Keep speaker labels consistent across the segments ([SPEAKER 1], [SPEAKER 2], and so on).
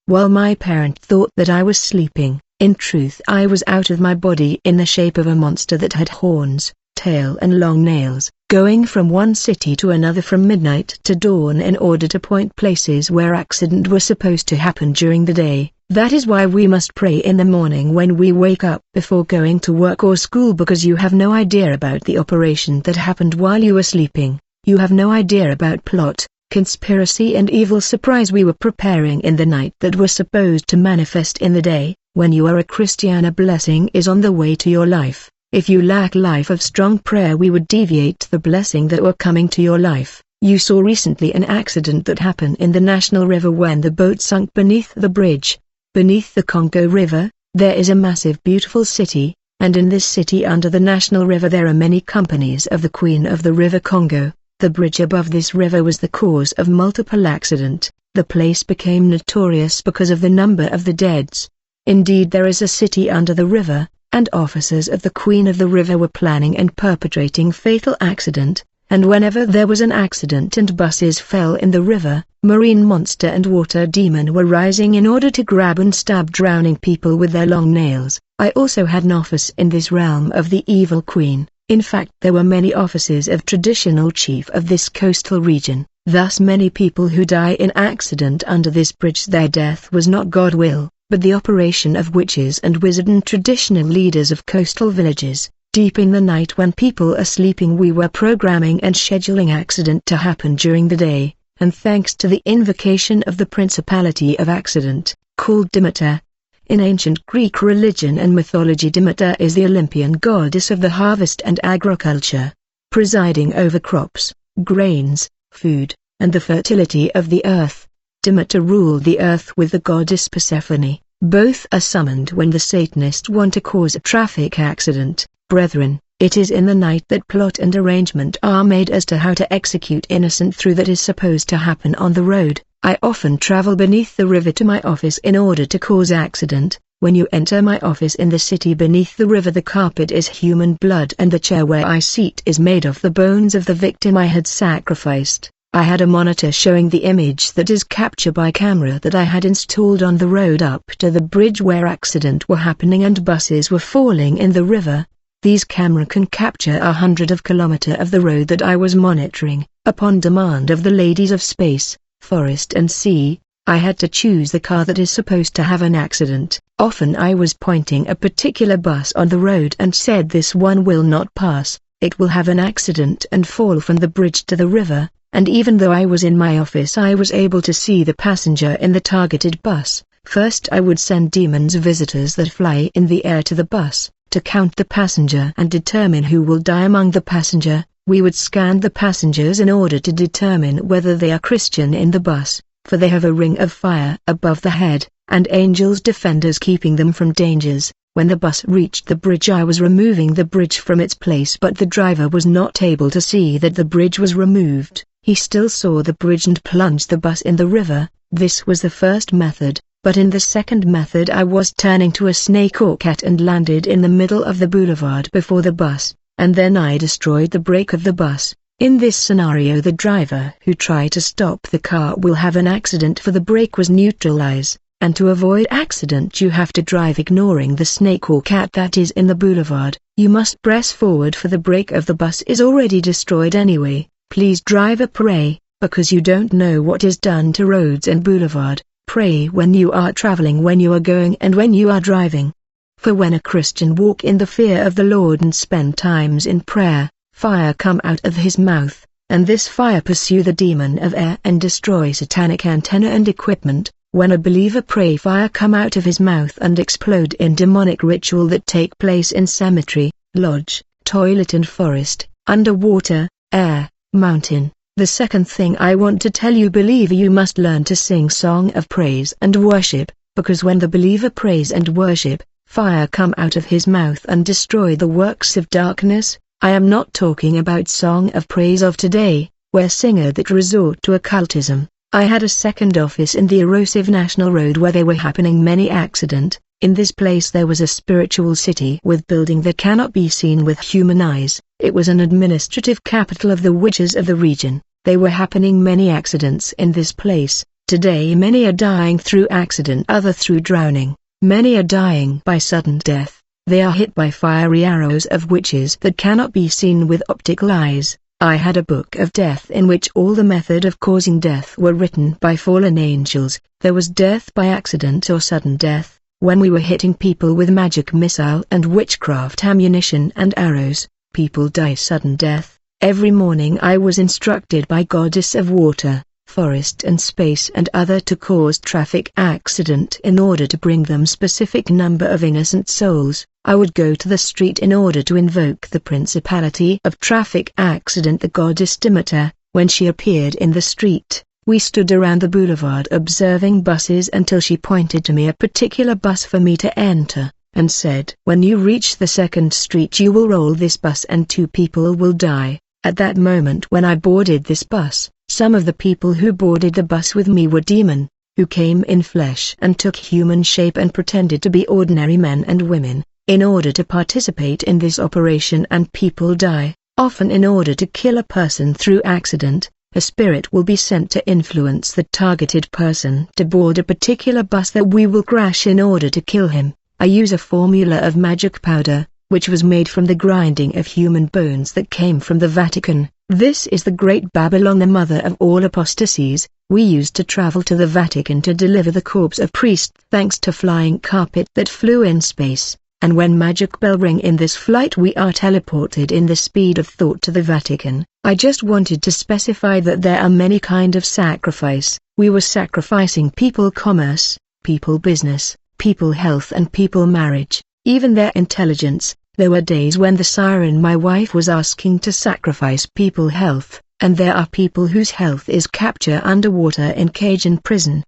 [SPEAKER 1] while my parent thought that I was sleeping. In truth, I was out of my body in the shape of a monster that had horns, tail and long nails, going from one city to another from midnight to dawn in order to point places where accident was supposed to happen during the day. That is why we must pray in the morning when we wake up before going to work or school, because you have no idea about the operation that happened while you were sleeping. You have no idea about plot, conspiracy and evil surprise we were preparing in the night that were supposed to manifest in the day. When you are a Christian, a blessing is on the way to your life. If you lack life of strong prayer, we would deviate the blessing that were coming to your life. You saw recently an accident that happened in the National River when the boat sunk beneath the bridge. Beneath the Congo River, there is a massive beautiful city, and in this city under the National River there are many companies of the Queen of the River Congo. The bridge above this river was the cause of multiple accident. The place became notorious because of the number of the deaths. Indeed, there is a city under the river, and officers of the Queen of the River were planning and perpetrating fatal accident, and whenever there was an accident and buses fell in the river, marine monster and water demon were rising in order to grab and stab drowning people with their long nails. I also had an office in this realm of the evil queen. In fact, there were many offices of traditional chief of this coastal region. Thus many people who die in accident under this bridge, their death was not God will, but the operation of witches and wizard and traditional leaders of coastal villages. Deep in the night when people are sleeping, we were programming and scheduling accident to happen during the day, and thanks to the invocation of the Principality of Accident, called Demeter. In ancient Greek religion and mythology, Demeter is the Olympian goddess of the harvest and agriculture, presiding over crops, grains, food, and the fertility of the earth. Demeter ruled the earth with the goddess Persephone. Both are summoned when the Satanists want to cause a traffic accident. Brethren, it is in the night that plot and arrangement are made as to how to execute innocent through that is supposed to happen on the road. I often travel beneath the river to my office in order to cause accident. When you enter my office in the city beneath the river, the carpet is human blood and the chair where I sit is made of the bones of the victim I had sacrificed. I had a monitor showing the image that is captured by camera that I had installed on the road up to the bridge where accident were happening and buses were falling in the river. These camera can capture 100 kilometers of the road that I was monitoring. Upon demand of the ladies of space, forest and sea, I had to choose the car that is supposed to have an accident. Often I was pointing a particular bus on the road and said, this one will not pass, it will have an accident and fall from the bridge to the river. And even though I was in my office, I was able to see the passenger in the targeted bus. First I would send demons visitors that fly in the air to the bus, to count the passenger and determine who will die among the passenger. We would scan the passengers in order to determine whether they are Christian in the bus, for they have a ring of fire above the head, and angels defenders keeping them from dangers. When the bus reached the bridge, I was removing the bridge from its place, but the driver was not able to see that the bridge was removed. He still saw the bridge and plunged the bus in the river. This was the first method, but in the second method I was turning to a snake or cat and landed in the middle of the boulevard before the bus, and then I destroyed the brake of the bus. In this scenario, the driver who tried to stop the car will have an accident, for the brake was neutralized, and to avoid accident you have to drive ignoring the snake or cat that is in the boulevard. You must press forward, for the brake of the bus is already destroyed anyway. Please driver, pray, because you don't know what is done to roads and boulevard. Pray when you are traveling, when you are going and when you are driving. For when a Christian walk in the fear of the Lord and spend times in prayer, fire come out of his mouth, and this fire pursue the demon of air and destroy satanic antenna and equipment. When a believer pray, fire come out of his mouth and explode in demonic ritual that take place in cemetery, lodge, toilet and forest, underwater, air, mountain. The second thing I want to tell you, believer, you must learn to sing song of praise and worship, because when the believer prays and worship, fire come out of his mouth and destroy the works of darkness. I am not talking about song of praise of today, where singer that resort to occultism. I had a second office in the erosive National Road where there were happening many accident. In this place there was a spiritual city with building that cannot be seen with human eyes. It was an administrative capital of the witches of the region. They were happening many accidents in this place. Today many are dying through accident, other through drowning. Many are dying by sudden death. They are hit by fiery arrows of witches that cannot be seen with optical eyes. I had a book of death in which all the method of causing death were written by fallen angels. There was death by accident or sudden death, when we were hitting people with magic missile and witchcraft ammunition and arrows. People die sudden death. Every morning I was instructed by Goddess of Water, Forest and Space and other to cause traffic accident in order to bring them specific number of innocent souls. I would go to the street in order to invoke the principality of traffic accident, the goddess Demeter. When she appeared in the street, we stood around the boulevard observing buses until she pointed to me a particular bus for me to enter, and said, "When you reach the second street you will roll this bus and 2 people will die." At that moment when I boarded this bus, some of the people who boarded the bus with me were demon, who came in flesh and took human shape and pretended to be ordinary men and women, in order to participate in this operation, and people die. Often in order to kill a person through accident, a spirit will be sent to influence the targeted person to board a particular bus that we will crash in order to kill him. I use a formula of magic powder, which was made from the grinding of human bones that came from the Vatican. This is the Great Babylon, the mother of all apostasies. We used to travel to the Vatican to deliver the corpse of priest thanks to flying carpet that flew in space, and when magic bell ring in this flight we are teleported in the speed of thought to the Vatican. I just wanted to specify that there are many kind of sacrifice. We were sacrificing people commerce, people business, people health and people marriage, even their intelligence. There were days when the siren my wife was asking to sacrifice people health, and there are people whose health is capture underwater in cage and prison.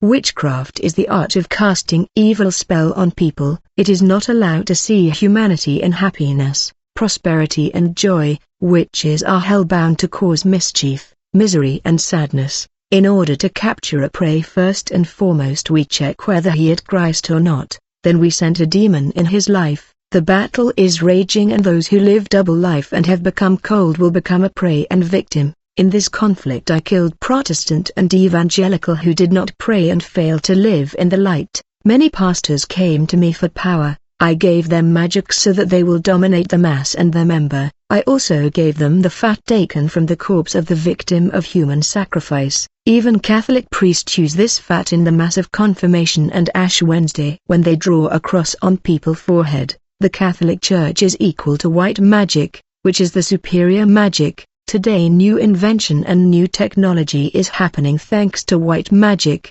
[SPEAKER 1] Witchcraft is the art of casting evil spell on people. It is not allowed to see humanity in happiness, prosperity and joy. Witches are hell-bound to cause mischief, misery and sadness. In order to capture a prey, first and foremost we check whether he had Christ or not. Then we send a demon in his life. The battle is raging and those who live double life and have become cold will become a prey and victim. In this conflict I killed Protestant and evangelical who did not pray and failed to live in the light. Many pastors came to me for power. I gave them magic so that they will dominate the mass and their member. I also gave them the fat taken from the corpse of the victim of human sacrifice. Even Catholic priests use this fat in the Mass of Confirmation and Ash Wednesday when they draw a cross on people's forehead. The Catholic Church is equal to white magic, which is the superior magic. Today new invention and new technology is happening thanks to white magic.